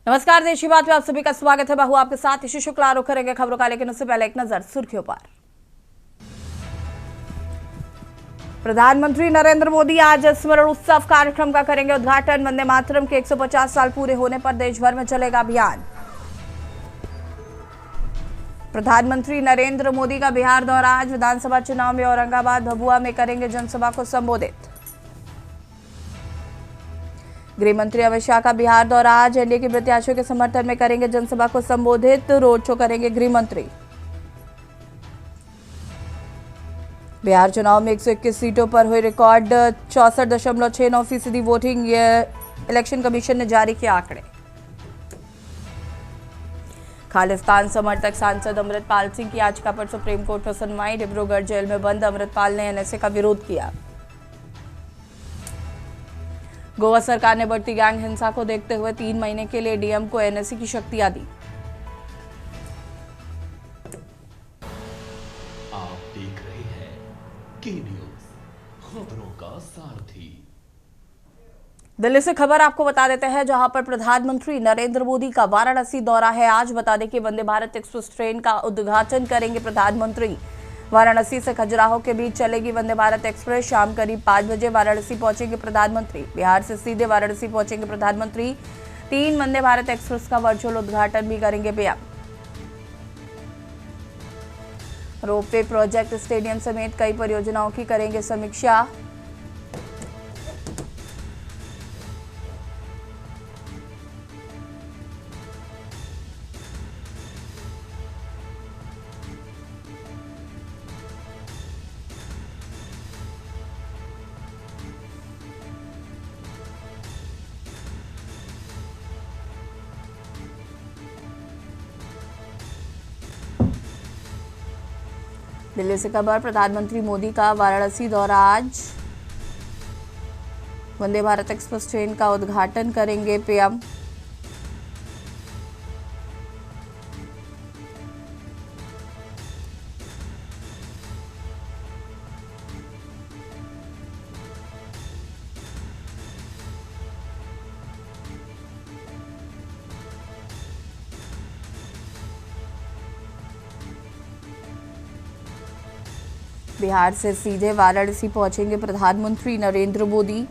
नमस्कार, देश की बात में आप सभी का स्वागत है। मैं हूं आपके साथ इशू शुक्ला। रुक करेंगे खबरों का, लेकिन उससे पहले एक नजर सुर्खियों पर। प्रधानमंत्री नरेंद्र मोदी आज स्मरण उत्सव कार्यक्रम का करेंगे उद्घाटन। वंदे मातरम के 150 साल पूरे होने पर देश भर में चलेगा अभियान। प्रधानमंत्री नरेंद्र मोदी का बिहार दौरा। आज विधानसभा चुनाव में औरंगाबाद, भभुआ में करेंगे जनसभा को संबोधित। गृह मंत्री अमित शाह का बिहार दौरा। आज एनडीए के प्रत्याशियों के समर्थन में करेंगे जनसभा को संबोधित। रोड शो करेंगे गृह मंत्री। बिहार चुनाव में 121 सीटों पर हुई रिकॉर्ड 64.69% वोटिंग। इलेक्शन कमीशन ने जारी किया आंकड़े। खालिस्तान समर्थक सांसद अमृतपाल सिंह की याचिका पर सुप्रीम कोर्ट में सुनवाई। डिब्रूगढ़ जेल में बंद अमृतपाल ने एनएसए का विरोध किया। गोवा सरकार ने बढ़ती गैंग हिंसा को देखते हुए 3 महीने के लिए डीएम को एनएसए की शक्तियां दी। आप देख रहे हैं के न्यूज़, खबरों का सारथी। दिल्ली से खबर आपको बता देते हैं, जहां पर प्रधानमंत्री नरेंद्र मोदी का वाराणसी दौरा है। आज बता दें कि वंदे भारत एक्सप्रेस ट्रेन का उद्घाटन करेंगे प्रधानमंत्री। वाराणसी से खजुराहो के बीच चलेगी वंदे भारत एक्सप्रेस। शाम करीब 5 बजे वाराणसी पहुंचेंगे प्रधानमंत्री। बिहार से सीधे वाराणसी पहुंचेंगे प्रधानमंत्री। 3 वंदे भारत एक्सप्रेस का वर्चुअल उद्घाटन भी करेंगे पीएम। रोपवे प्रोजेक्ट, स्टेडियम समेत कई परियोजनाओं की करेंगे समीक्षा। दिल्ली से खबर, प्रधानमंत्री मोदी का वाराणसी दौरा। आज वंदे भारत एक्सप्रेस ट्रेन का उद्घाटन करेंगे पीएम। बिहार से सीधे वाराणसी पहुंचेंगे प्रधानमंत्री नरेंद्र मोदी।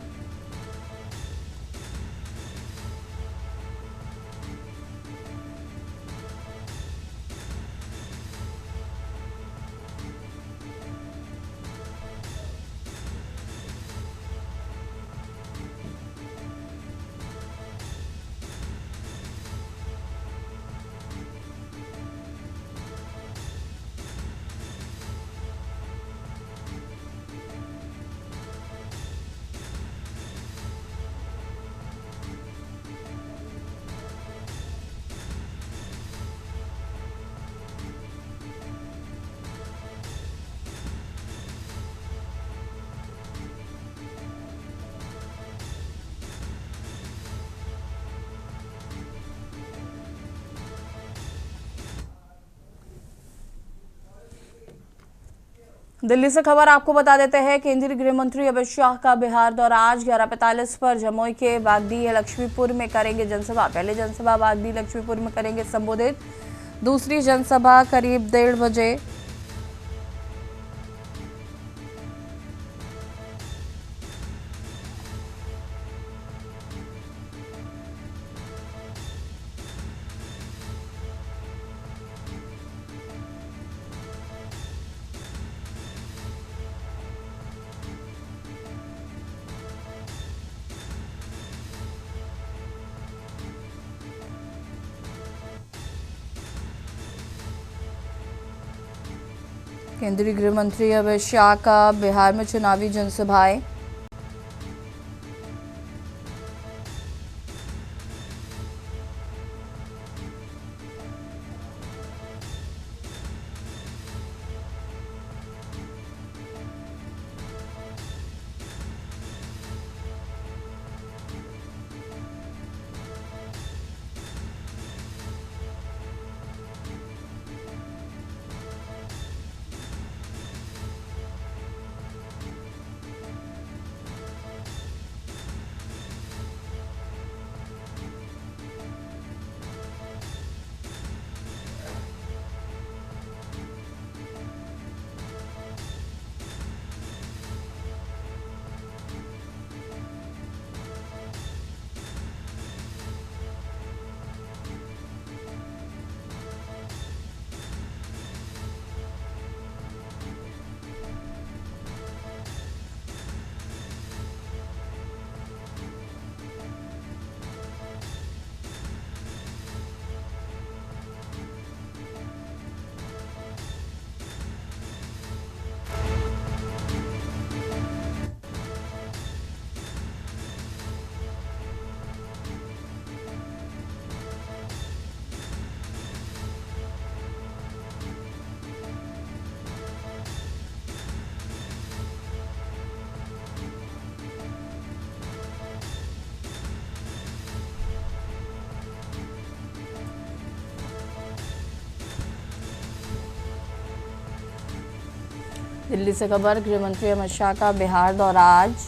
दिल्ली से खबर आपको बता देते हैं, केंद्रीय गृह मंत्री अमित शाह का बिहार दौरा। आज 11:45 पर जमुई के बागदी लक्ष्मीपुर में करेंगे जनसभा। पहले जनसभा बागदी लक्ष्मीपुर में करेंगे संबोधित। दूसरी जनसभा करीब 1:30 बजे केंद्रीय गृह मंत्री अमित शाह का बिहार में चुनावी जनसभाएं। दिल्ली से खबर, गृह मंत्री अमित शाह का बिहार दौरा आज।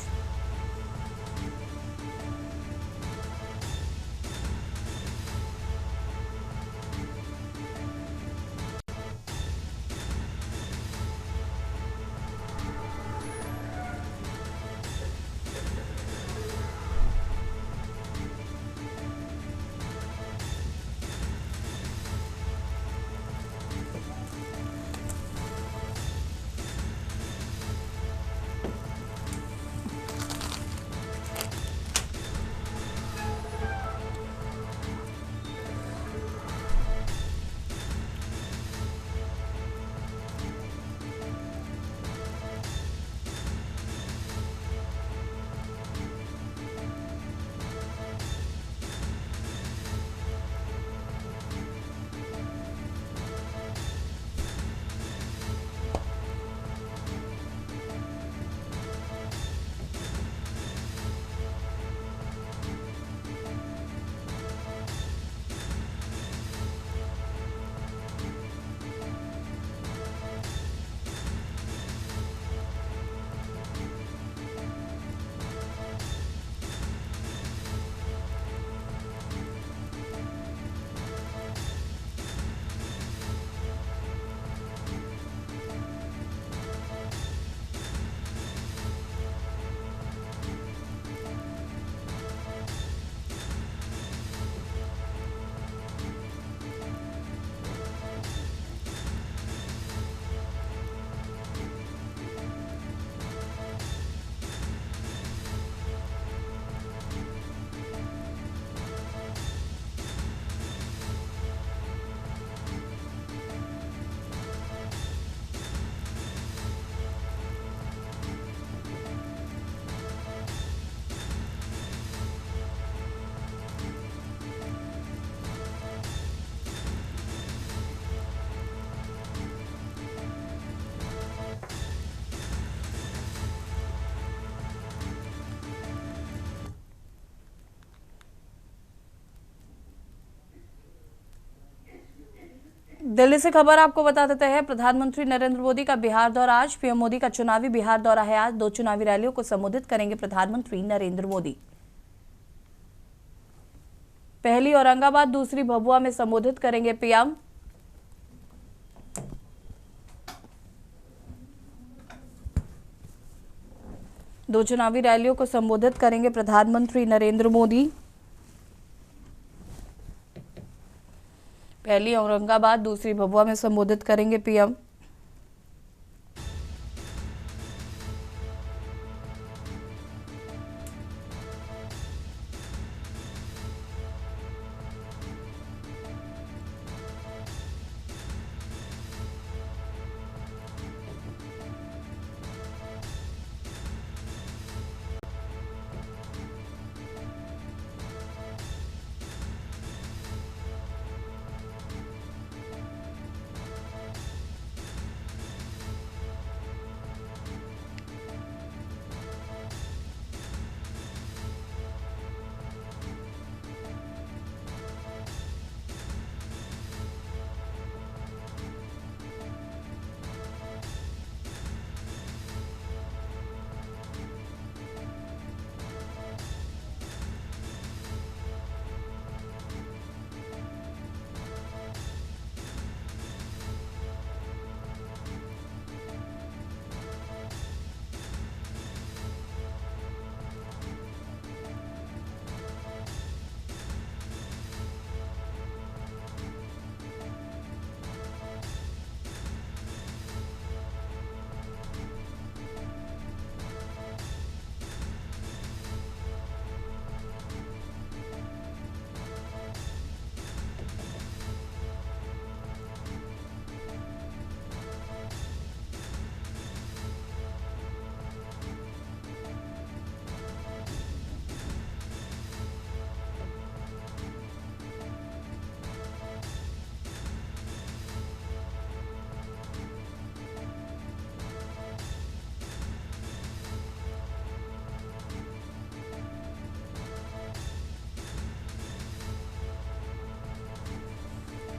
दिल्ली से खबर आपको बता देते हैं, प्रधानमंत्री नरेंद्र मोदी का बिहार दौरा आज। पीएम मोदी का चुनावी बिहार दौरा है आज। 2 चुनावी रैलियों को संबोधित करेंगे प्रधानमंत्री नरेंद्र मोदी। पहली औरंगाबाद, दूसरी भभुआ में संबोधित करेंगे पीएम। दो चुनावी रैलियों को संबोधित करेंगे प्रधानमंत्री नरेंद्र मोदी। पहली औरंगाबाद, दूसरी भभुआ में संबोधित करेंगे पीएम।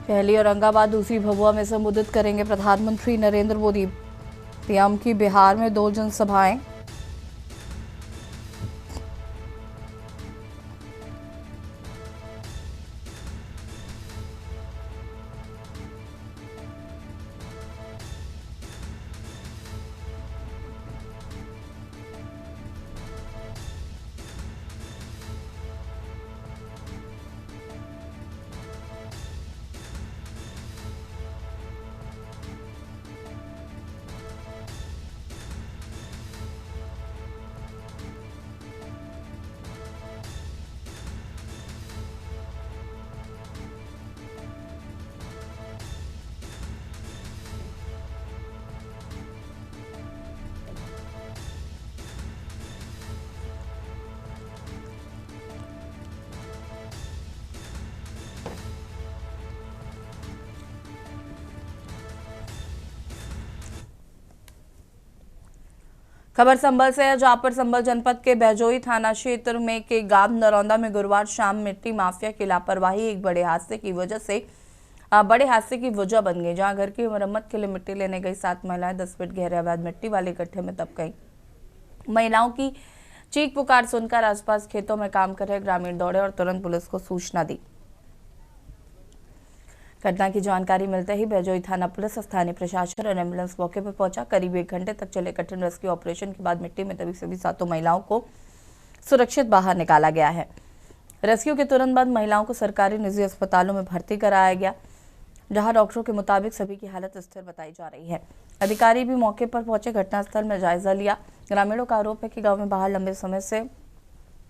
पहली औरंगाबाद, दूसरी भभुआ में संबोधित करेंगे प्रधानमंत्री नरेंद्र मोदी। पीएम की बिहार में 2 जनसभाएं। खबर संभल से है, जहां पर संभल जनपद के बहजोई थाना क्षेत्र में के गांव नरौंदा में गुरुवार शाम मिट्टी माफिया की लापरवाही एक बड़े हादसे की वजह बन गई, जहां घर की मरम्मत के लिए मिट्टी लेने गई 7 महिलाएं 10 फीट गहरे अवैध मिट्टी वाले गड्ढे में दब गईं। महिलाओं की चीख पुकार सुनकर आसपास खेतों में काम कर रहे ग्रामीण दौड़े और तुरंत पुलिस को सूचना दी। घटना की जानकारी मिलते ही बहजोई थाना पुलिस, स्थानीय प्रशासन और एम्बुलेंस मौके पर पहुंचा। करीब 1 घंटे तक चले कठिन रेस्क्यू ऑपरेशन के बाद मिट्टी में दबी सभी 7 महिलाओं को सुरक्षित बाहर निकाला गया है। रेस्क्यू के तुरंत बाद महिलाओं को सरकारी निजी अस्पतालों में भर्ती कराया गया, जहां डॉक्टरों के मुताबिक सभी की हालत स्थिर बताई जा रही है। अधिकारी भी मौके पर पहुंचे, घटनास्थल में जायजा लिया। ग्रामीणों का आरोप है कि गाँव में बाहर लंबे समय से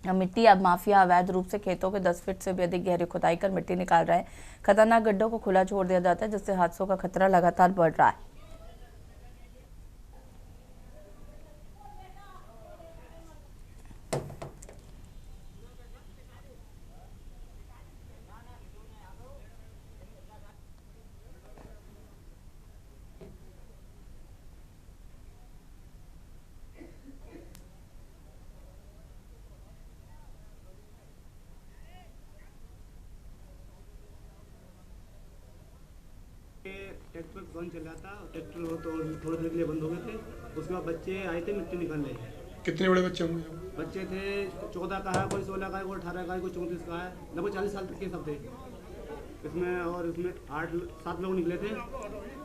मिट्टी अब माफिया अवैध रूप से खेतों के 10 फीट से भी अधिक गहरी खुदाई कर मिट्टी निकाल रहे हैं। खतरनाक गड्ढों को खुला छोड़ दिया जाता है, जिससे हादसों का खतरा लगातार बढ़ रहा है। ट्रैक्टर कौन चल रहा था, ट्रैक्टर हो तो थोड़ी देर के लिए बंद हो गए थे। उसके बाद बच्चे आए थे मिट्टी निकालने। कितने बड़े बच्चे होंगे? बच्चे थे 14 का है, कोई 16 का है, कोई 18 का है, कोई 34 का है, लगभग 40 साल तक के सब थे इसमें। और इसमें 7 लोग निकले थे,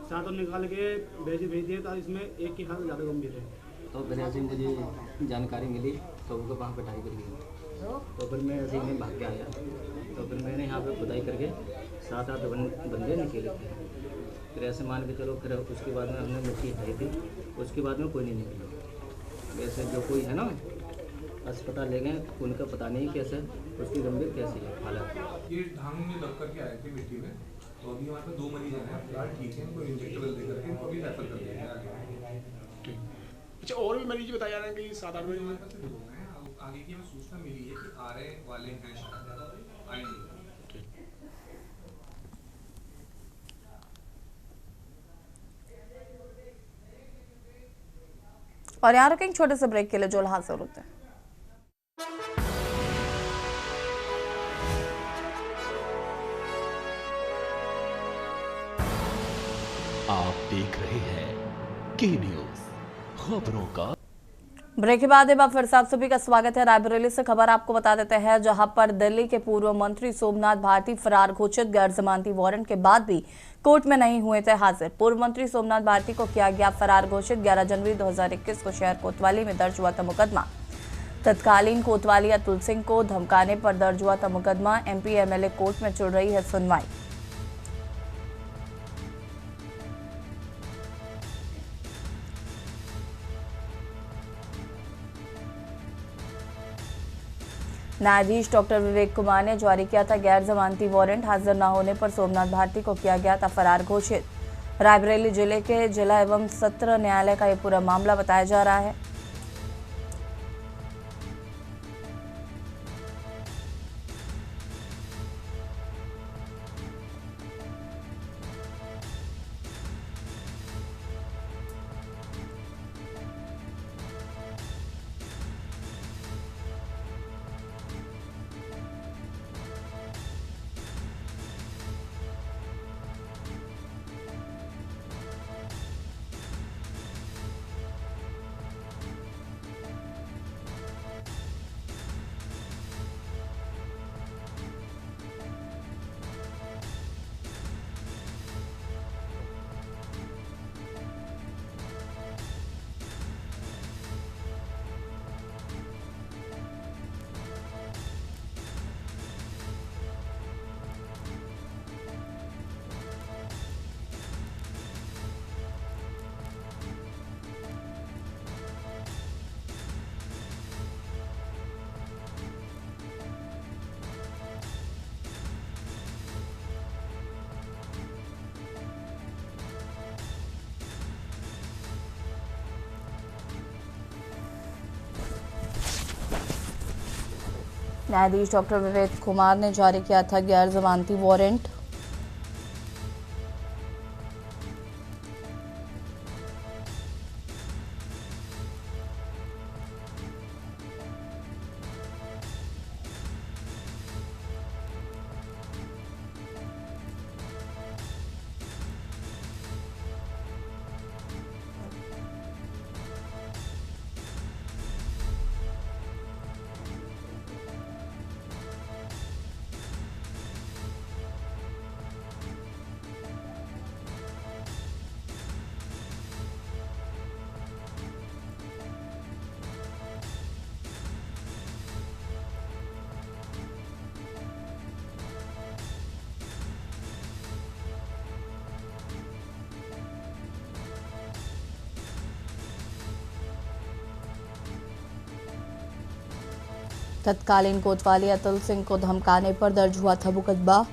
7 निकाल के भेज दिए, तो इसमें एक की हालत ज़्यादा गंभीर है। तो फिर ऐसे मुझे जानकारी मिली तो उनको वहाँ पिटाई कर दी, तो फिर मैं ऐसे ही भाग के आया। तो फिर मैंने यहाँ पे खुदाई करके 7-8 बंदे निकले थे। फिर ऐसे मान के चलो, फिर उसके बाद में हमने मिट्टी हटाई थी, उसके बाद में कोई नहीं निकला। वैसे जो कोई है ना अस्पताल ले गए, उनका पता नहीं कैसे, उसकी गंभीर कैसी है हालत। ये ढांग में दब करके आए थे मिट्टी में, तो अभी हमारे पास 2 मरीज हैं, फिलहाल ठीक है, इनको इंजेक्टेबल दे करके इनको अभी रेफर कर दिया आगे। अच्छा, और भी मरीज बताया जा रहा है कि 7-8 मरीज हमारे पास 2 हैं, आगे की हमें सूचना मिली है कि आने वाले हैं, शायद आएंगे। और यहाँ रुकेंगे छोटे से ब्रेक के लिए, जो हाजिर होते हैं। आप देख रहे हैं के न्यूज, खबरों का। ब्रेक के बाद एक बार फिर से आप सभी का स्वागत है। रायबरेली से खबर आपको बता देते हैं, जहां पर दिल्ली के पूर्व मंत्री सोमनाथ भारती फरार घोषित, गैर जमानती वारंट के बाद भी कोर्ट में नहीं हुए थे हाजिर। पूर्व मंत्री सोमनाथ भारती को किया गया फरार घोषित। 11 जनवरी 2021 को शहर कोतवाली में दर्ज हुआ था मुकदमा। तत्कालीन कोतवाली अतुल सिंह को धमकाने पर दर्ज हुआ था मुकदमा। MP MLA कोर्ट में चल रही है सुनवाई। न्यायाधीश डॉक्टर विवेक कुमार ने जारी किया था गैर जमानती वारंट। हाजिर न होने पर सोमनाथ भारती को किया गया था फरार घोषित। रायबरेली जिले के जिला एवं सत्र न्यायालय का यह पूरा मामला बताया जा रहा है। न्यायाधीश डॉक्टर विवेक कुमार ने जारी किया था गैर जमानती वारंट। तत्कालीन कोतवाली अतुल सिंह को धमकाने पर दर्ज हुआ था मुकदमा।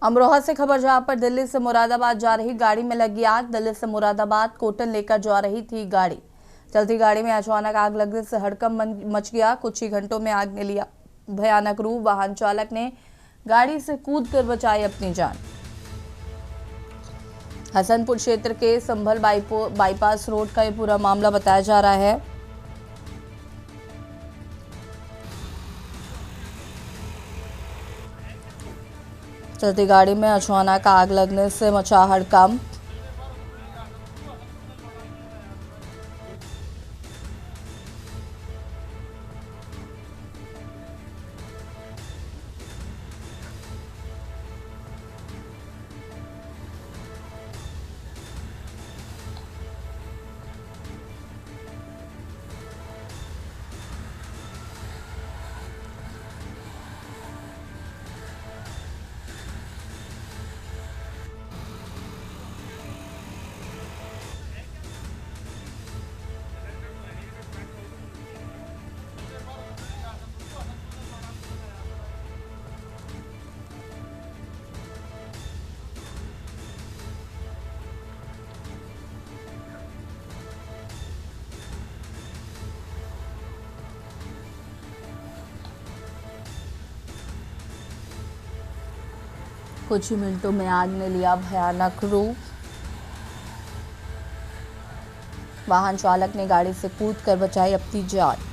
अमरोहा से खबर, जहां पर दिल्ली से मुरादाबाद जा रही गाड़ी में लगी आग। दिल्ली से मुरादाबाद कॉटन लेकर जा रही थी गाड़ी। चलती गाड़ी में अचानक आग लगने से हड़कंप मच गया। कुछ ही घंटों में आग ने लिया भयानक रूप। वाहन चालक ने गाड़ी से कूदकर बचाई अपनी जान। हसनपुर क्षेत्र के संभल बाईपास रोड का ये पूरा मामला बताया जा रहा है। चलती गाड़ी में अचानक आग लगने से मचा हड़कंप। कुछ ही मिनटों में आग ने लिया भयानक रूप। वाहन चालक ने गाड़ी से कूदकर बचाई अपनी जान।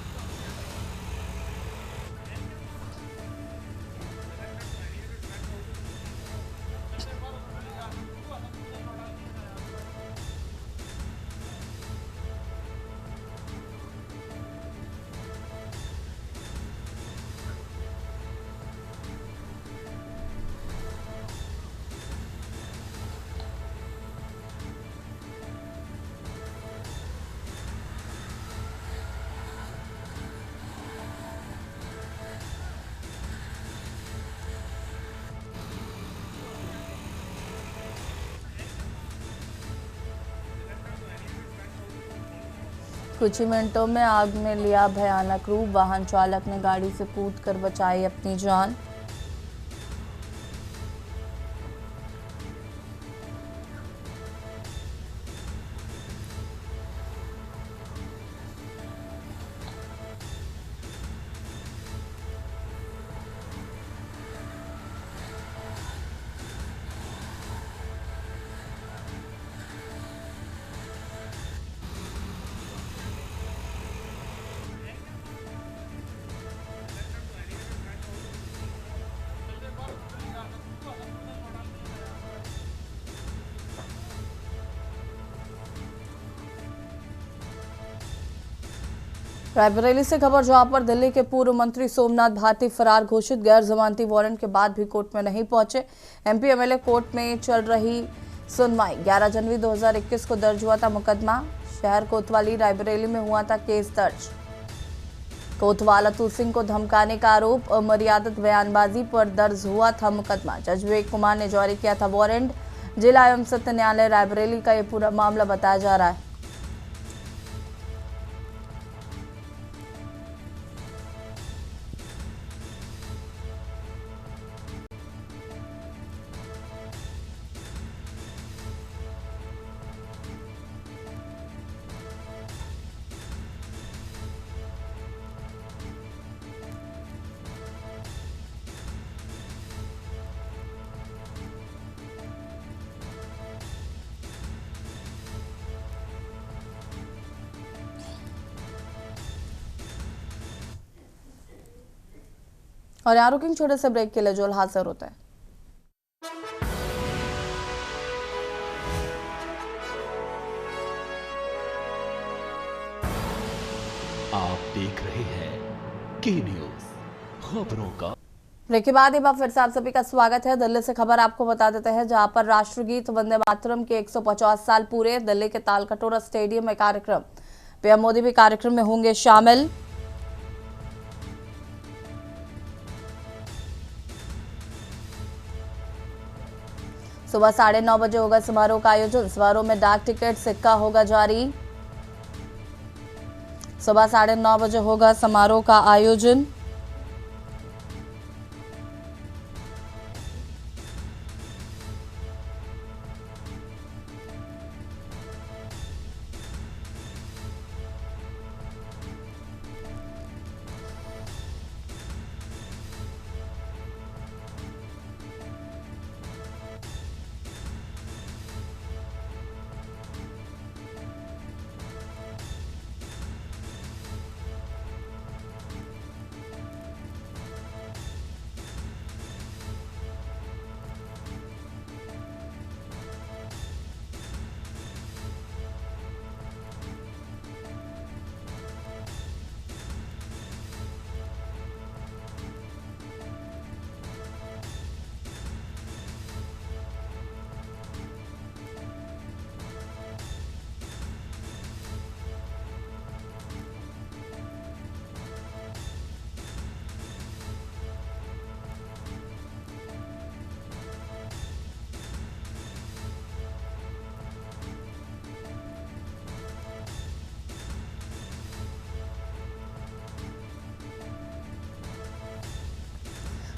कुछ ही मिनटों में आग में लिया भयानक रूप, वाहन चालक ने गाड़ी से कूदकर बचाई अपनी जान। रायबरेली से खबर, जहां पर दिल्ली के पूर्व मंत्री सोमनाथ भारती फरार घोषित, गैर जमानती वारंट के बाद भी कोर्ट में नहीं पहुंचे। एमपी एमएलए कोर्ट में चल रही सुनवाई। 11 जनवरी 2021 को दर्ज हुआ था मुकदमा। शहर कोतवाली रायबरेली में हुआ था केस दर्ज। कोतवाल अतुल सिंह को धमकाने का आरोप, अमर्यादित बयानबाजी पर दर्ज हुआ था मुकदमा। जज विवेक कुमार ने जारी किया था वारंट। जिला एवं सत्र न्यायालय रायबरेली का यह पूरा मामला बताया जा रहा है। और यहाँ रुकेंगे छोटे से ब्रेक के लिए, जो हाजिर होता है। आप देख रहे हैं के न्यूज, खबरों का। ब्रेक के बाद एक बार फिर से आप सभी का स्वागत है। दिल्ली से खबर आपको बता देते हैं, जहां पर राष्ट्रगीत वंदे मातरम के 150 साल पूरे। दिल्ली के तालकटोरा स्टेडियम में कार्यक्रम। पीएम मोदी भी कार्यक्रम में होंगे शामिल। सुबह 9:30 बजे होगा समारोह का आयोजन। समारोह में डाक टिकट, सिक्का होगा जारी। सुबह 9:30 बजे होगा समारोह का आयोजन।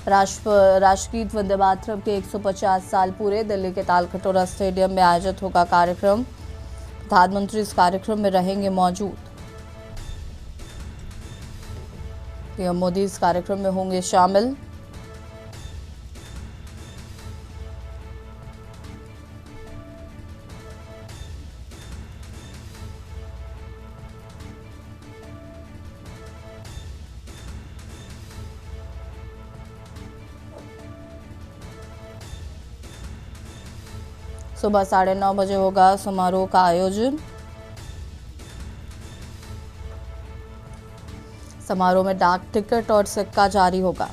राष्ट्रगीत वंदे मातरम के 150 साल पूरे। दिल्ली के तालकटोरा स्टेडियम में आयोजित होगा कार्यक्रम। प्रधानमंत्री इस कार्यक्रम में रहेंगे मौजूद। पीएम मोदी इस कार्यक्रम में होंगे शामिल। सुबह 9:30 बजे होगा समारोह का आयोजन। समारोह में डाक टिकट और सिक्का जारी होगा।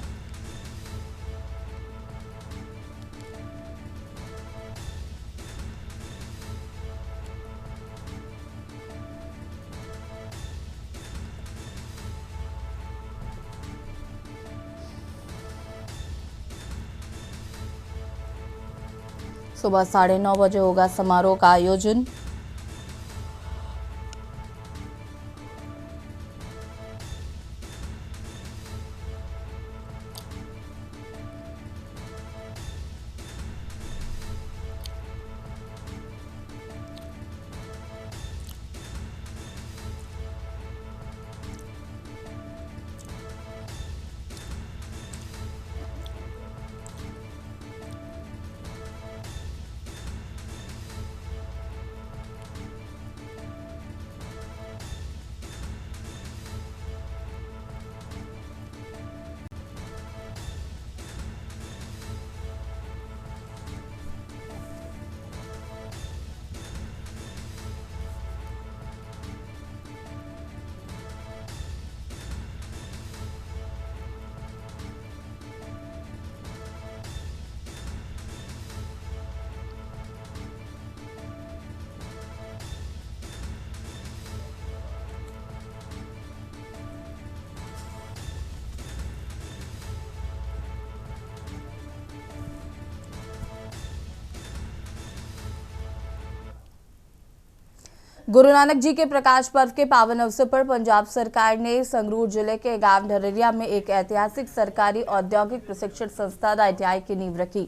सुबह 9:30 बजे होगा समारोह का आयोजन। गुरु नानक जी के प्रकाश पर्व के पावन अवसर पर पंजाब सरकार ने संगरूर जिले के गांव ढररिया में एक ऐतिहासिक सरकारी औद्योगिक प्रशिक्षण संस्थान ITI की नींव रखी।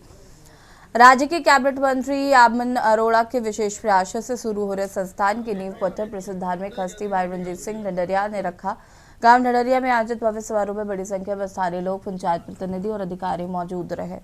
राज्य के कैबिनेट मंत्री आमन अरोड़ा के विशेष प्रयासों से शुरू हो रहे संस्थान की नींव पत्थर प्रसिद्ध धार्मिक हस्ती भाई रणजीत सिंह ढंडरिया ने रखा। गांव ढंडरिया में आयोजित भव्य समारोह में बड़ी संख्या में स्थानीय लोग, पंचायत प्रतिनिधि और अधिकारी मौजूद रहे।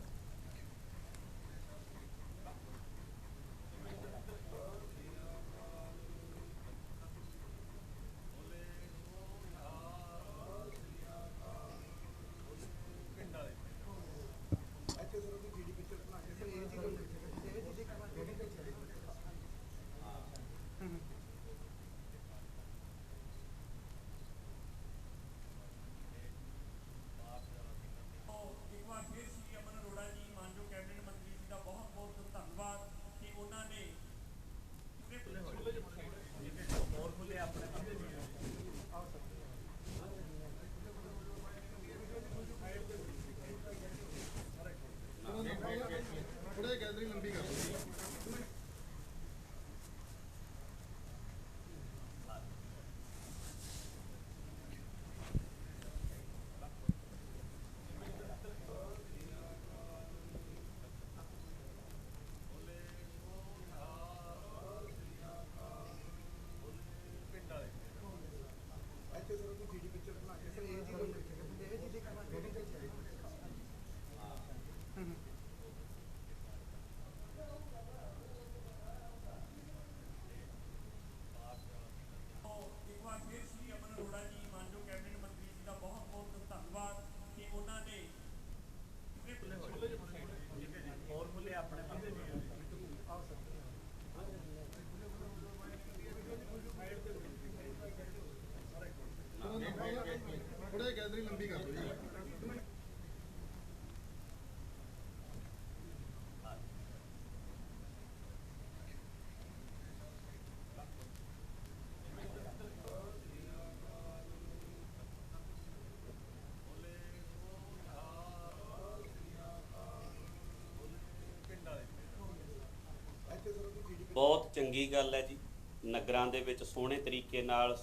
ਬਹੁਤ ਚੰਗੀ ਗੱਲ ਹੈ ਜੀ। ਨਗਰਾਂ ਦੇ ਵਿੱਚ ਸੋਹਣੇ ਤਰੀਕੇ ਨਾਲ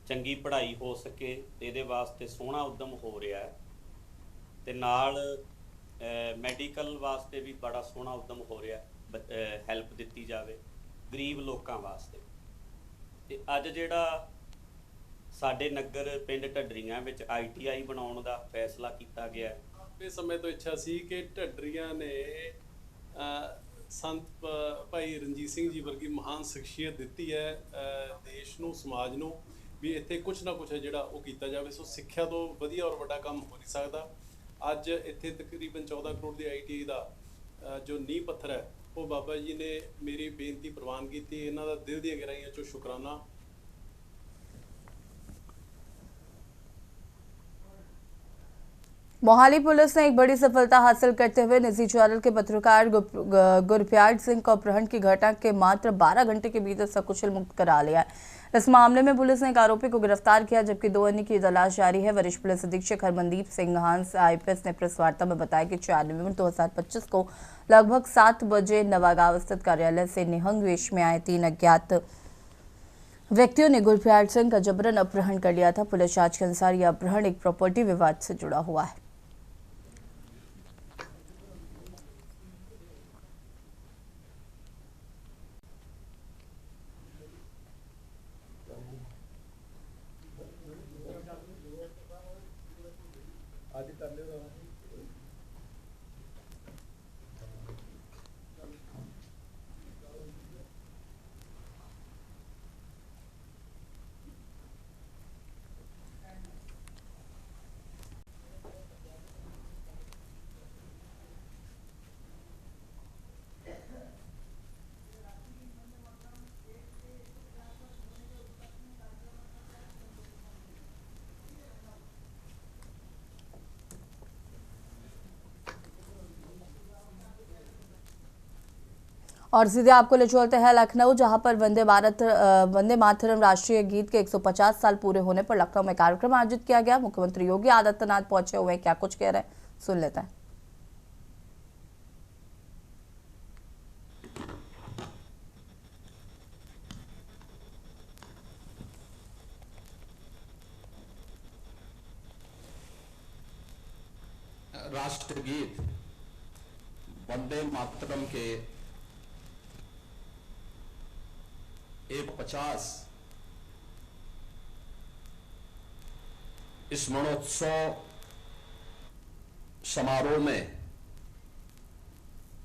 ਚੰਗੀ ਪੜ੍ਹਾਈ ਹੋ ਸਕੇ ਤੇ ਇਹਦੇ ਵਾਸਤੇ ਸੋਹਣਾ ਉਦਮ ਹੋ ਰਿਹਾ ਹੈ ਤੇ ਨਾਲ ਮੈਡੀਕਲ ਵਾਸਤੇ ਵੀ ਬੜਾ ਸੋਹਣਾ ਉਦਮ ਹੋ ਰਿਹਾ, ਹੈਲਪ ਦਿੱਤੀ ਜਾਵੇ ਗਰੀਬ ਲੋਕਾਂ ਵਾਸਤੇ। ਤੇ ਅੱਜ ਜਿਹੜਾ ਸਾਡੇ ਨਗਰ ਪਿੰਡ ਢੱਡਰੀਆਂ ਵਿੱਚ ITI ਬਣਾਉਣ ਦਾ ਫੈਸਲਾ ਕੀਤਾ ਗਿਆ ਹੈ। ਇਸ ਸਮੇਂ ਤੋਂ ਇੱਛਾ ਸੀ ਕਿ ਢੱਡਰੀਆਂ ਨੇ ਸੰਤ ਭਾਈ ਰਣਜੀਤ ਸਿੰਘ ਜੀ ਵਰਗੀ ਮਹਾਨ ਸ਼ਖਸੀਅਤ ਦਿੱਤੀ ਹੈ ਦੇਸ਼ ਨੂੰ, ਸਮਾਜ ਨੂੰ, ਵੀ ਇੱਥੇ ਕੁਛ ਨਾ ਕੁਛ ਹੈ ਜਿਹੜਾ ਉਹ ਕੀਤਾ ਜਾਵੇ। ਸੋ ਸਿੱਖਿਆ ਤੋਂ ਵਧੀਆ ਔਰ ਵੱਡਾ ਕੰਮ ਹੋ ਨਹੀਂ ਸਕਦਾ। ਅੱਜ ਇੱਥੇ ਤਕਰੀਬਨ 14 ਕਰੋੜ ਦੀ ITI ਦਾ ਜੋ ਨੀਂਹ ਪੱਥਰ ਹੈ ਉਹ ਬਾਬਾ ਜੀ ਨੇ ਮੇਰੀ ਬੇਨਤੀ ਪ੍ਰਵਾਨ ਕੀਤੀ। ਇਹਨਾਂ ਦਾ ਦਿਲ ਦੀਆਂ ਗਹਿਰਾਈਆਂ ਚੋਂ ਸ਼ੁਕਰਾਨਾ। मोहाली पुलिस ने एक बड़ी सफलता हासिल करते हुए निजी चैनल के पत्रकार गुरप्यार सिंह को अपहरण की घटना के मात्र 12 घंटे के भीतर सकुशल मुक्त करा लिया है। इस मामले में पुलिस ने एक आरोपी को गिरफ्तार किया जबकि 2 अन्य की तलाश जारी है। वरिष्ठ पुलिस अधीक्षक हरमनदीप सिंह हांस IPS ने प्रेस वार्ता में बताया कि 4 नवंबर 2025 को लगभग 7 बजे नवागांव स्थित कार्यालय से निहंग वेश में आए 3 अज्ञात व्यक्तियों ने गुरप्यार सिंह का जबरन अपहरण कर लिया था। पुलिस जांच के अनुसार यह अपहरण एक प्रॉपर्टी विवाद से जुड़ा हुआ है। और सीधे आपको ले चलते हैं लखनऊ, जहां पर वंदे मातरम राष्ट्रीय गीत के 150 साल पूरे होने पर लखनऊ में कार्यक्रम आयोजित किया गया। मुख्यमंत्री योगी आदित्यनाथ पहुंचे हुए, क्या कुछ कह रहे हैं सुन लेते हैं। राष्ट्रगीत वंदे मातरम के 150 स्मरणोत्सव समारोह में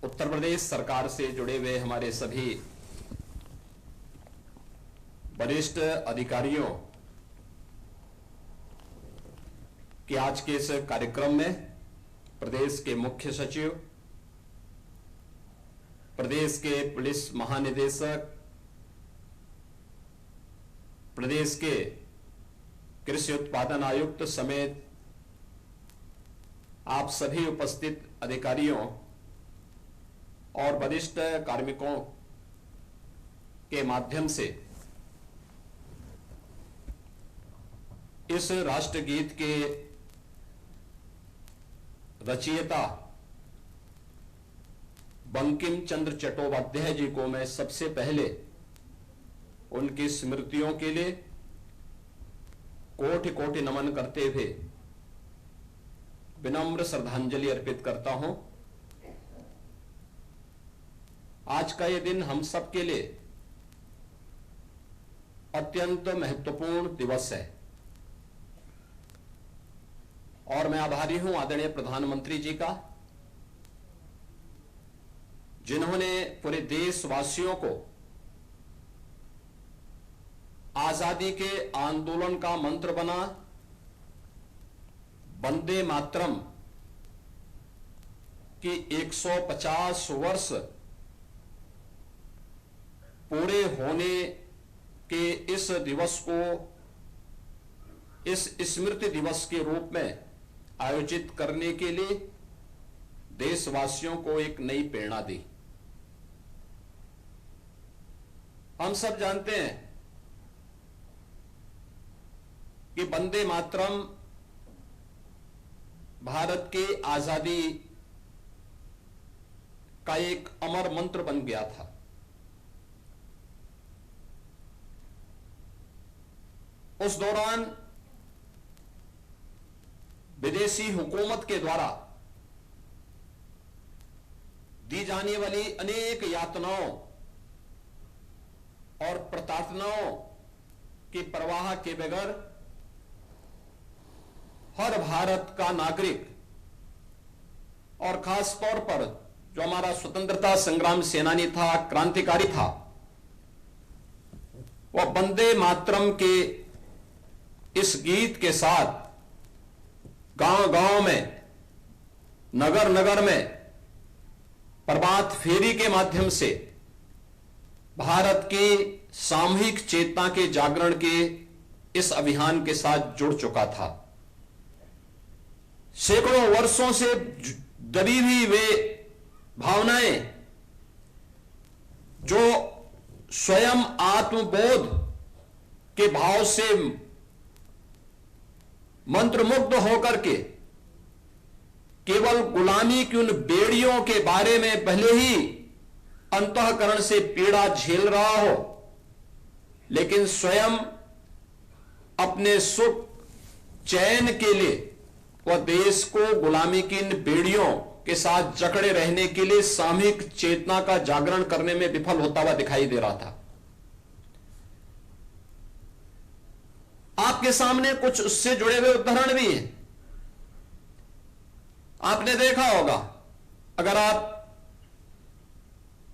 उत्तर प्रदेश सरकार से जुड़े हुए हमारे सभी वरिष्ठ अधिकारियों के आज के इस कार्यक्रम में प्रदेश के मुख्य सचिव, प्रदेश के पुलिस महानिदेशक, प्रदेश के कृषि उत्पादन आयुक्त समेत आप सभी उपस्थित अधिकारियों और वरिष्ठ कार्मिकों के माध्यम से इस राष्ट्रगीत के रचयिता बंकिम चंद्र चट्टोपाध्याय जी को मैं सबसे पहले उनकी स्मृतियों के लिए कोटि कोटि नमन करते हुए विनम्र श्रद्धांजलि अर्पित करता हूं। आज का ये दिन हम सबके लिए अत्यंत महत्वपूर्ण दिवस है और मैं आभारी हूं आदरणीय प्रधानमंत्री जी का, जिन्होंने पूरे देशवासियों को आजादी के आंदोलन का मंत्र बना वंदे मातरम की 150 वर्ष पूरे होने के इस दिवस को इस स्मृति दिवस के रूप में आयोजित करने के लिए देशवासियों को एक नई प्रेरणा दी। हम सब जानते हैं कि वंदे मातरम भारत के आजादी का एक अमर मंत्र बन गया था। उस दौरान विदेशी हुकूमत के द्वारा दी जाने वाली अनेक यातनाओं और प्रताड़नाओं की परवाह के बगैर हर भारत का नागरिक और खास तौर पर जो हमारा स्वतंत्रता संग्राम सेनानी था, क्रांतिकारी था, वह वंदे मातरम के इस गीत के साथ गांव गांव में, नगर नगर में प्रभात फेरी के माध्यम से भारत की सामूहिक चेतना के जागरण के इस अभियान के साथ जुड़ चुका था। सैकड़ों वर्षों से दबी हुई वे भावनाएं जो स्वयं आत्मबोध के भाव से मंत्रमुग्ध होकर के केवल गुलामी की उन बेड़ियों के बारे में पहले ही अंतःकरण से पीड़ा झेल रहा हो, लेकिन स्वयं अपने सुख चैन के लिए वह देश को गुलामी की इन बेड़ियों के साथ जकड़े रहने के लिए सामूहिक चेतना का जागरण करने में विफल होता हुआ दिखाई दे रहा था। आपके सामने कुछ उससे जुड़े हुए उदाहरण भी हैं। आपने देखा होगा, अगर आप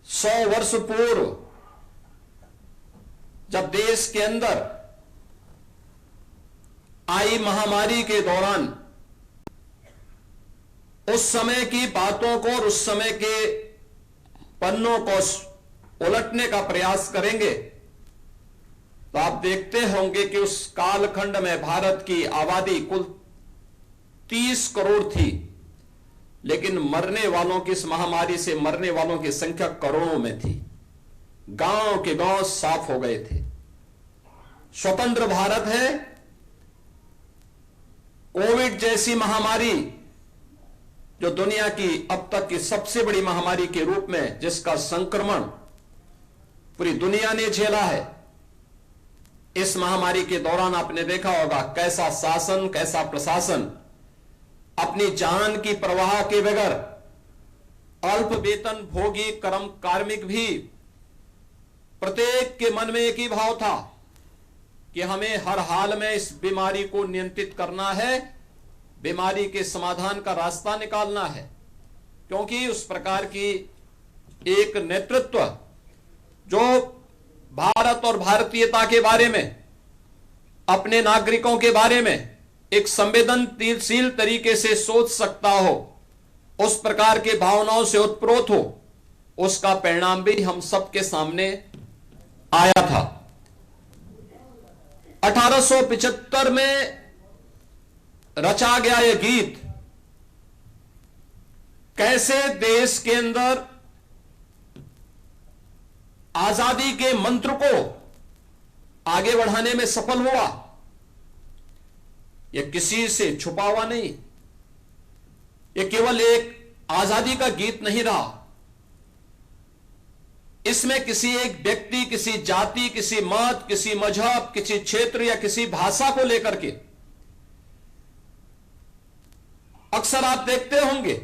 100 वर्ष पूर्व जब देश के अंदर आई महामारी के दौरान उस समय की बातों को और उस समय के पन्नों को उलटने का प्रयास करेंगे तो आप देखते होंगे कि उस कालखंड में भारत की आबादी कुल 30 करोड़ थी, लेकिन मरने वालों की, इस महामारी से मरने वालों की संख्या करोड़ों में थी। गांव के गांव साफ हो गए थे। स्वतंत्र भारत है, कोविड जैसी महामारी जो दुनिया की अब तक की सबसे बड़ी महामारी के रूप में, जिसका संक्रमण पूरी दुनिया ने झेला है, इस महामारी के दौरान आपने देखा होगा कैसा शासन, कैसा प्रशासन अपनी जान की परवाह के बगैर अल्प वेतन भोगी कर्म कार्मिक भी, प्रत्येक के मन में एक ही भाव था कि हमें हर हाल में इस बीमारी को नियंत्रित करना है, बीमारी के समाधान का रास्ता निकालना है। क्योंकि उस प्रकार की एक नेतृत्व जो भारत और भारतीयता के बारे में, अपने नागरिकों के बारे में एक संवेदनशील तरीके से सोच सकता हो, उस प्रकार के भावनाओं से उत्प्रोत हो, उसका परिणाम भी हम सबके सामने आया था। 1875 में रचा गया यह गीत कैसे देश के अंदर आजादी के मंत्र को आगे बढ़ाने में सफल हुआ, यह किसी से छुपा हुआ नहीं, यह केवल एक आजादी का गीत नहीं रहा। इसमें किसी एक व्यक्ति, किसी जाति, किसी मत, किसी मजहब, किसी क्षेत्र या किसी भाषा को लेकर के, अक्सर आप देखते होंगे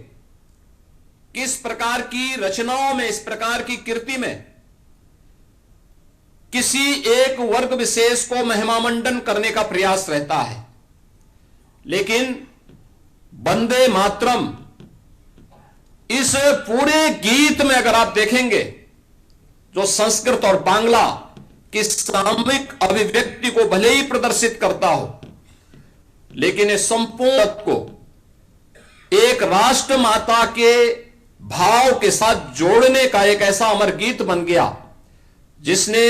कि इस प्रकार की रचनाओं में, इस प्रकार की कृति में किसी एक वर्ग विशेष को महिमामंडन करने का प्रयास रहता है। लेकिन वंदे मातरम इस पूरे गीत में अगर आप देखेंगे, जो संस्कृत और बांग्ला की सामूहिक अभिव्यक्ति को भले ही प्रदर्शित करता हो, लेकिन इस संपूर्ण को एक राष्ट्र माता के भाव के साथ जोड़ने का एक ऐसा अमर गीत बन गया जिसने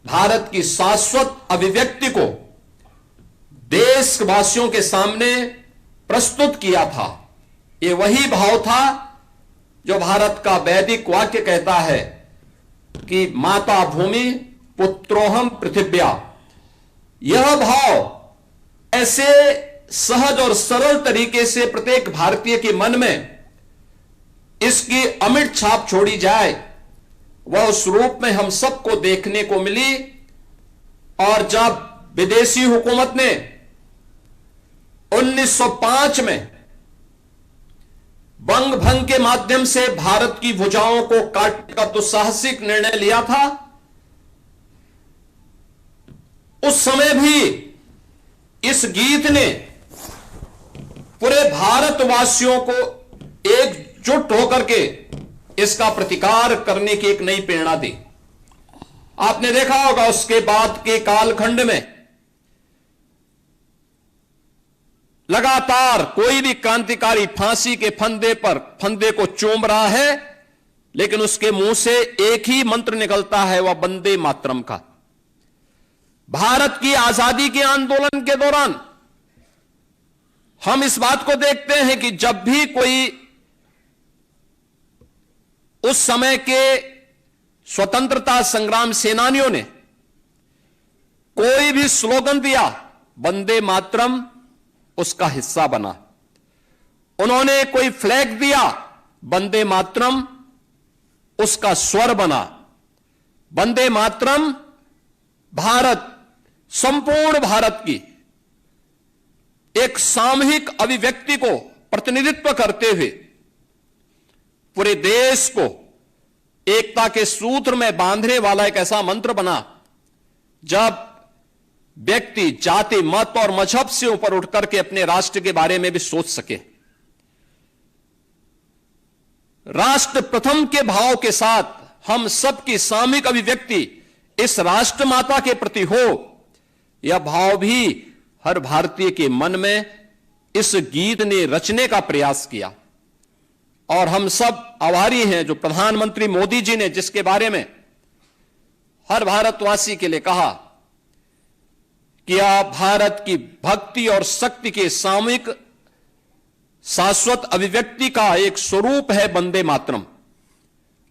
भारत की शाश्वत अभिव्यक्ति को देशवासियों के सामने प्रस्तुत किया था। यह वही भाव था जो भारत का वैदिक वाक्य कहता है कि माता भूमि पुत्रोहम पृथिव्या। यह भाव ऐसे सहज और सरल तरीके से प्रत्येक भारतीय के मन में इसकी अमिट छाप छोड़ी जाए, वह उस रूप में हम सबको देखने को मिली। और जब विदेशी हुकूमत ने 1905 में बंग भंग के माध्यम से भारत की भुजाओं को काटने का दुस्साहसिक निर्णय लिया था, उस समय भी इस गीत ने पूरे भारतवासियों को एकजुट होकर के इसका प्रतिकार करने की एक नई प्रेरणा दी। आपने देखा होगा उसके बाद के कालखंड में लगातार कोई भी क्रांतिकारी फांसी के फंदे को चूम रहा है, लेकिन उसके मुंह से एक ही मंत्र निकलता है, वह वंदे मातरम का। भारत की आजादी के आंदोलन के दौरान हम इस बात को देखते हैं कि जब भी कोई उस समय के स्वतंत्रता संग्राम सेनानियों ने कोई भी स्लोगन दिया, वंदे मातरम उसका हिस्सा बना। उन्होंने कोई फ्लैग दिया, वंदे मातरम उसका स्वर बना। वंदे मातरम भारत, संपूर्ण भारत की एक सामूहिक अभिव्यक्ति को प्रतिनिधित्व करते हुए पूरे देश को एकता के सूत्र में बांधने वाला एक ऐसा मंत्र बना जब व्यक्ति जाति, मत और मजहब से ऊपर उठकर के अपने राष्ट्र के बारे में भी सोच सके। राष्ट्र प्रथम के भाव के साथ हम सबकी सामूहिक अभिव्यक्ति इस राष्ट्र माता के प्रति हो, यह भाव भी हर भारतीय के मन में इस गीत ने रचने का प्रयास किया। और हम सब आभारी हैं जो प्रधानमंत्री मोदी जी ने, जिसके बारे में हर भारतवासी के लिए कहा कि आप भारत की भक्ति और शक्ति के सामूहिक शाश्वत अभिव्यक्ति का एक स्वरूप है वंदे मातरम।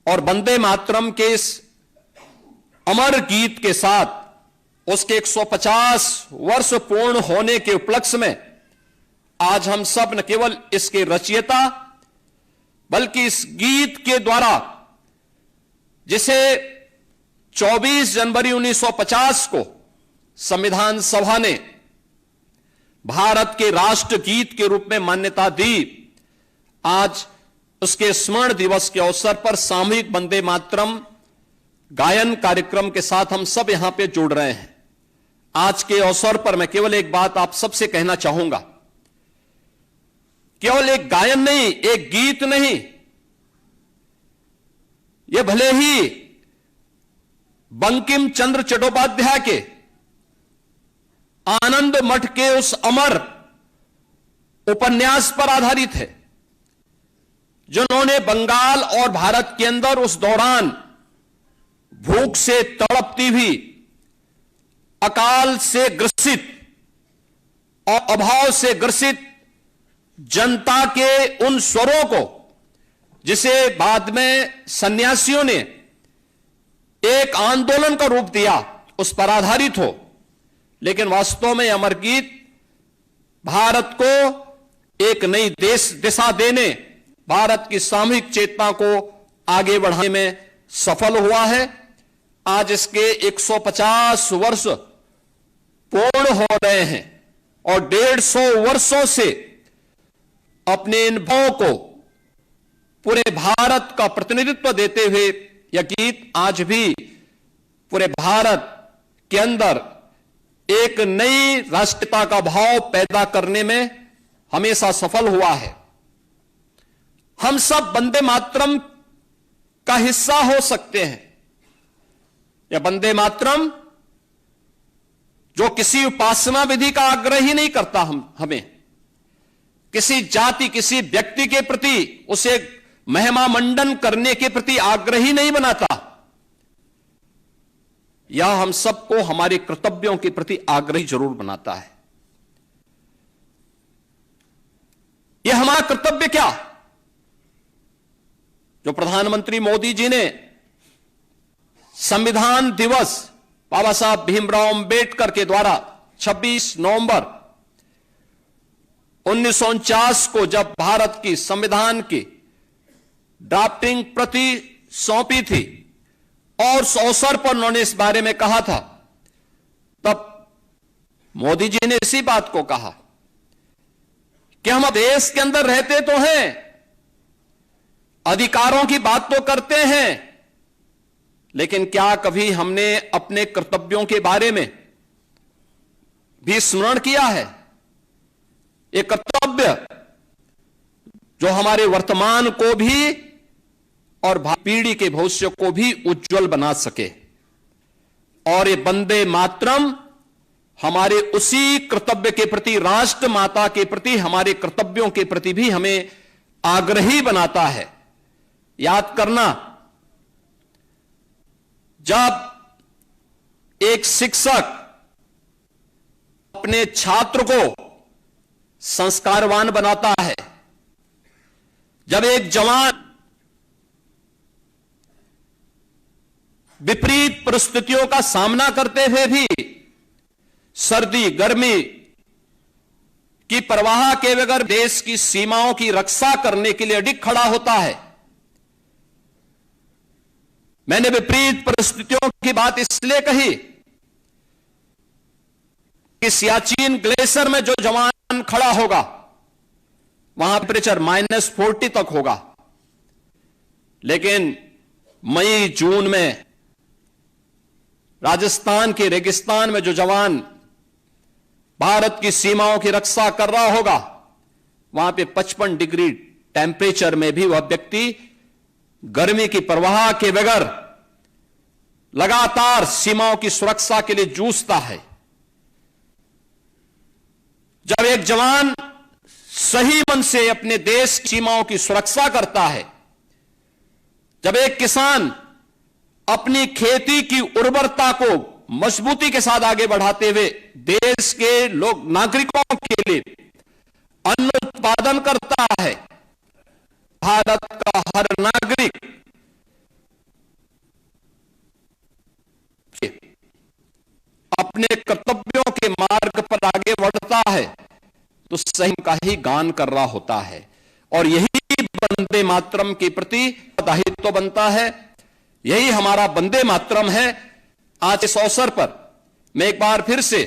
और वंदे मातरम के इस अमर गीत के साथ उसके 150 वर्ष पूर्ण होने के उपलक्ष्य में आज हम सब न केवल इसके रचयिता, बल्कि इस गीत के द्वारा, जिसे 24 जनवरी 1950 को संविधान सभा ने भारत के राष्ट्र गीत के रूप में मान्यता दी, आज उसके स्मरण दिवस के अवसर पर सामूहिक वंदे मातरम गायन कार्यक्रम के साथ हम सब यहां पे जुड़ रहे हैं। आज के अवसर पर मैं केवल एक बात आप सबसे कहना चाहूंगा, केवल एक गायन नहीं, एक गीत नहीं, यह भले ही बंकिम चंद्र चट्टोपाध्याय के आनंद मठ के उस अमर उपन्यास पर आधारित है, जिन्होंने बंगाल और भारत के अंदर उस दौरान भूख से तड़पती हुई, अकाल से ग्रसित और अभाव से ग्रसित जनता के उन स्वरों को, जिसे बाद में सन्यासियों ने एक आंदोलन का रूप दिया, उस पर आधारित हो। लेकिन वास्तव में अमर गीत भारत को एक नई दिशा देने, भारत की सामूहिक चेतना को आगे बढ़ाने में सफल हुआ है। आज इसके 150 वर्ष पूर्ण हो रहे हैं और 150 वर्षों से अपने इन भावों को पूरे भारत का प्रतिनिधित्व देते हुए यह गीत आज भी पूरे भारत के अंदर एक नई राष्ट्रीयता का भाव पैदा करने में हमेशा सफल हुआ है। हम सब वंदे मातरम का हिस्सा हो सकते हैं। यह वंदे मातरम जो किसी उपासना विधि का आग्रह ही नहीं करता, हमें किसी जाति, किसी व्यक्ति के प्रति उसे महिमा मंडन करने के प्रति आग्रही नहीं बनाता, यह हम सबको हमारे कर्तव्यों के प्रति आग्रही जरूर बनाता है। यह हमारा कर्तव्य क्या, जो प्रधानमंत्री मोदी जी ने संविधान दिवस बाबा साहब भीमराव अंबेडकर के द्वारा 26 नवंबर 1949 को जब भारत की संविधान की ड्राफ्टिंग प्रति सौंपी थी और उस अवसर पर उन्होंने इस बारे में कहा था, तब मोदी जी ने इसी बात को कहा कि हम देश के अंदर रहते तो हैं, अधिकारों की बात तो करते हैं, लेकिन क्या कभी हमने अपने कर्तव्यों के बारे में भी स्मरण किया है? ये कर्तव्य जो हमारे वर्तमान को भी और पीढ़ी के भविष्य को भी उज्जवल बना सके। और ये वंदे मातरम हमारे उसी कर्तव्य के प्रति, राष्ट्र माता के प्रति, हमारे कर्तव्यों के प्रति भी हमें आग्रही बनाता है। याद करना, जब एक शिक्षक अपने छात्र को संस्कारवान बनाता है, जब एक जवान विपरीत परिस्थितियों का सामना करते हुए भी सर्दी गर्मी की परवाह के बगैर देश की सीमाओं की रक्षा करने के लिए अडिग खड़ा होता है। मैंने विपरीत परिस्थितियों की बात इसलिए कही कि सियाचिन ग्लेशियर में जो जवान खड़ा होगा वहां टेम्परेचर -40 तक होगा, लेकिन मई जून में राजस्थान के रेगिस्तान में जो जवान भारत की सीमाओं की रक्षा कर रहा होगा, वहां पे 55 डिग्री टेम्परेचर में भी वह व्यक्ति गर्मी की परवाह के बगैर लगातार सीमाओं की सुरक्षा के लिए जूझता है। जब एक जवान सही मन से अपने देश की सीमाओं की सुरक्षा करता है, जब एक किसान अपनी खेती की उर्वरता को मजबूती के साथ आगे बढ़ाते हुए देश के लोग नागरिकों के लिए अन्न उत्पादन करता है, भारत का हर नागरिक अपने कर्तव्यों के मार्ग पर आगे बढ़ता है तो सही का ही गान कर रहा होता है। और यही वंदे मातरम के प्रति दायित्व बनता है, यही हमारा वंदे मातरम है। आज इस अवसर पर मैं एक बार फिर से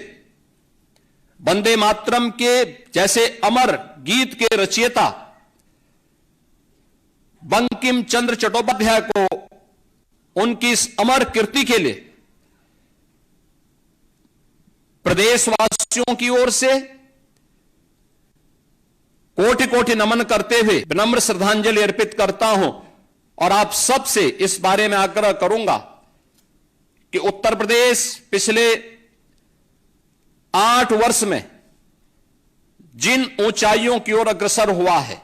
वंदे मातरम के जैसे अमर गीत के रचयिता बंकिम चंद्र चट्टोपाध्याय को उनकी इस अमर कृति के लिए प्रदेशवासियों की ओर से कोटि कोटि नमन करते हुए विनम्र श्रद्धांजलि अर्पित करता हूं और आप सबसे इस बारे में आग्रह करूंगा कि उत्तर प्रदेश पिछले 8 वर्ष में जिन ऊंचाइयों की ओर अग्रसर हुआ है,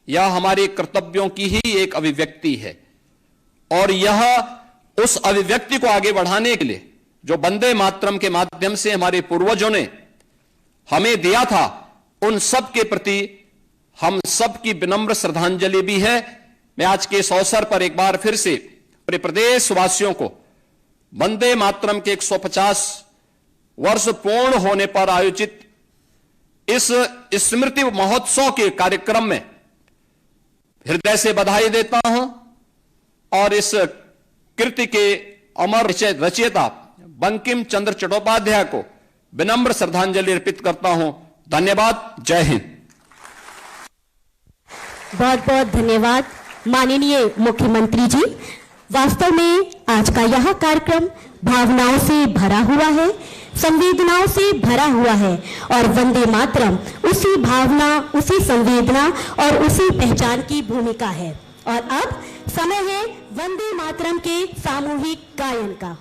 यह हमारे कर्तव्यों की ही एक अभिव्यक्ति है और यह उस अभिव्यक्ति को आगे बढ़ाने के लिए जो वंदे मातरम के माध्यम से हमारे पूर्वजों ने हमें दिया था, उन सब के प्रति हम सब की विनम्र श्रद्धांजलि भी है। मैं आज के इस अवसर पर एक बार फिर से पूरे प्रदेशवासियों को वंदे मातरम के 150 वर्ष पूर्ण होने पर आयोजित इस स्मृति महोत्सव के कार्यक्रम में हृदय से बधाई देता हूं और इस कृति के अमर रचयिता बंकिम चंद्र चट्टोपाध्याय को विनम्र श्रद्धांजलि अर्पित करता हूं। धन्यवाद। जय हिंद। बहुत बहुत धन्यवाद माननीय मुख्यमंत्री जी। वास्तव में आज का यह कार्यक्रम भावनाओं से भरा हुआ है, संवेदनाओं से भरा हुआ है और वंदे मातरम उसी भावना, उसी संवेदना और उसी पहचान की भूमिका है। और अब समय है वंदे मातरम के सामूहिक गायन का।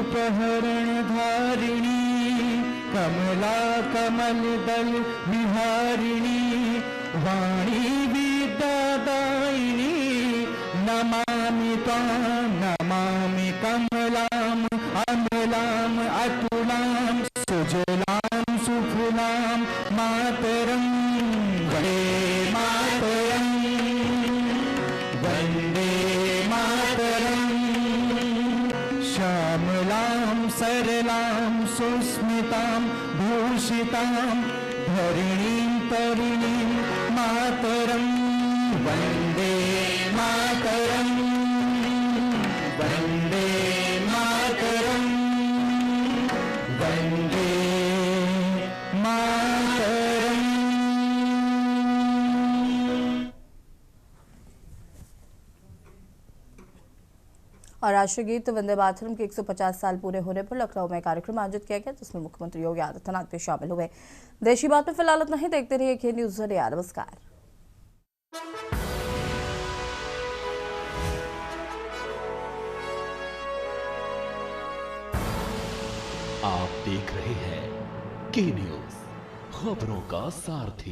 पहरण धारिणी कमला कमल दल विहारिणी वाणी विद्यादायिनी नमामि त्वां नमामि कमलां अमलां अतुलां सुजलां सुफलां मातरं वन्दे मातरं वन्दे मातरं श्यामलां सरलां सुस्मितां भूषितां धरणीं तरुणीं मातरं वन्दे मातरं वन्दे मातरं वन्दे मातरं। और राष्ट्रीय गीत वंदे मातरम के 150 साल पूरे होने पर लखनऊ में कार्यक्रम आयोजित किया गया, जिसमें मुख्यमंत्री योगी आदित्यनाथ भी शामिल हुए। देशी बात में फिलहाल इतना ही। देखते रहिए के न्यूज़। नमस्कार। आप देख रहे हैं के न्यूज, खबरों का सारथी।